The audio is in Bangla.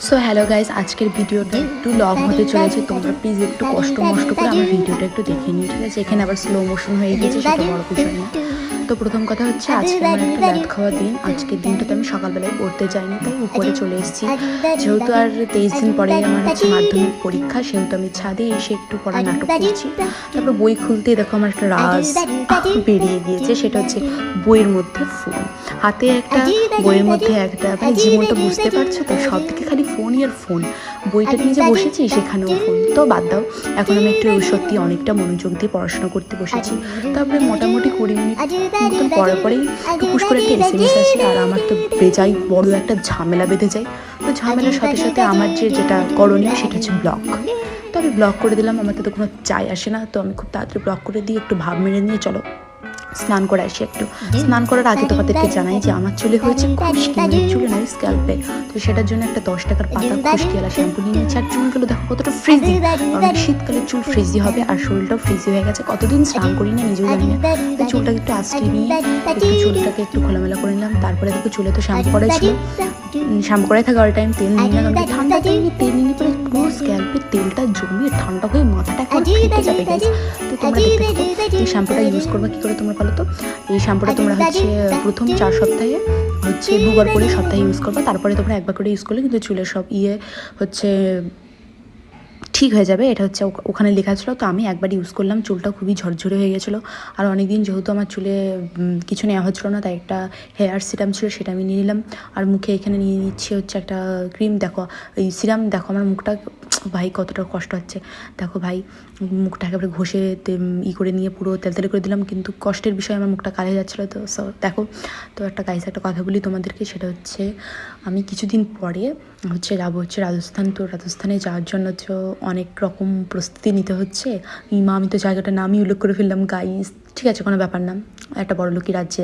সো হ্যালো গাইজ, আজকের ভিডিওটা একটু লং হতে চলেছে। তোমরা প্লিজ একটু কষ্ট করে আমার ভিডিওটা একটু দেখে নিও, ঠিক আছে? এখানে আবার স্লো মোশন হয়ে গেছে, সেটা বড় বিষয় না। তো প্রথম কথা হচ্ছে, আজকে আমার একটা রাত খাওয়া দিন। আজকের দিনটাতে আমি সকালবেলায় পড়তে যাইনি, তাই উপরে চলে এসেছি। যেহেতু আর 23 দিন পরে আমার হচ্ছে মাধ্যমিক পরীক্ষা, সেহেতু আমি ছাদে এসে একটু পড়া নাটক করছি। তারপর বই খুলতেই দেখো আমার একটা রাজ বেরিয়ে গিয়েছে, সেটা হচ্ছে বইয়ের মধ্যে ফোন। হাতে একটা, বইয়ের মধ্যে একটা, মানে জীবনটা বুঝতে পারছো তো, সব থেকে খালি ফোনই আর ফোন। বইটা নিয়ে যে বসেছি সেখানেও ফোন। তো বাদ দাও, এখন আমি একটু সত্যি অনেকটা মনোযোগ দিয়ে পড়াশোনা করতে বসেছি। তারপরে মোটামুটি 20 মিনিট মতন পরেই টুকুস করে একটা SMS আসে, আর আমার তো বেজায় বড় একটা ঝামেলা বেঁধে যায়। তো ঝামেলার সাথে সাথে আমার যেটা করণীয় সেটা হচ্ছে ব্লক। তো আমি ব্লক করে দিলাম, আমার তো কোনো যায় আসে না। তো আমি খুব তাড়াতাড়ি ব্লক করে দিয়ে একটু ভাব মেরে নিয়ে চলো স্নান করে আসি। একটু স্নান করার আগে তোমাদেরকে জানাই যে আমার চুলে হয়েছে খুশকি, মানে চুলে নয় স্ক্যাল্পে। তো সেটার জন্য একটা 10 টাকার পাতা খুশকিওয়ালা শ্যাম্পু নিয়ে নিচ্ছি। আর চুলগুলো দেখো কতটা ফ্রিজি, কারণ শীতকালে চুল ফ্রিজি হবে আর শরীরটাও ফ্রিজি হয়ে গেছে। কতদিন স্নান করি না নিজেও জানি না। তো চুলটাকে একটু আঁচড়ে নিয়ে একটু চুলটাকে একটু খোলামেলা করে নিলাম। তারপরে দেখো চুলে তো শ্যাম্পু করাই ছিল, শ্যাম্পু করাই থাকে অল টাইম। তেল নিয়ে নিলাম, ঠান্ডা তেল নিয়ে তেল নিয়ে পরে পুরো স্ক্যাল্পে তেলটা জমিয়ে ঠান্ডা হয়ে মাথাটা এখন ফেটে যাবে গাইস। তো তোমরা দেখতে এই শ্যাম্পুটা ইউজ করবে কী করে তোমরা বলো তো? এই শ্যাম্পুটা তোমরা হচ্ছে প্রথম 4 সপ্তাহে হচ্ছে 2বার করে সপ্তাহে ইউজ করবে। তারপরে তোমরা 1বার করে ইউজ করলে কিন্তু চুলের সব হচ্ছে ঠিক হয়ে যাবে। এটা হচ্ছে ওখানে লেখা ছিল। তো আমি একবার ইউজ করলাম, চুলটা খুবই ঝরঝরে হয়ে গেছিলো। আর অনেকদিন যেহেতু আমার চুলে কিছু নেওয়া হচ্ছিলো না, তাই একটা হেয়ার সিরাম ছিল, সেটা আমি নিয়ে নিলাম। আর মুখে এখানে নিয়ে নিচ্ছি হচ্ছে একটা ক্রিম। দেখো এই সিরাম, দেখো আমার মুখটা ভাই কতটা কষ্ট হচ্ছে। দেখো ভাই, মুখটা একেবারে ঘষে করে নিয়ে পুরো তেলতেলে করে দিলাম, কিন্তু কষ্টের বিষয় আমার মুখটা কালে যাচ্ছিলো। তো দেখো, তো একটা একটা কথা বলি তোমাদেরকে, সেটা হচ্ছে আমি কিছুদিন পরে হচ্ছে যাবো হচ্ছে রাজস্থান। তো রাজস্থানে যাওয়ার জন্য তো অনেক রকম প্রস্তুতি নিতে হচ্ছে। আমি তো জায়গাটার নামই উল্লেখ করে ফেললাম গাইস, ঠিক আছে, কোনো ব্যাপার না, একটা বড়লোকি রাজ্যে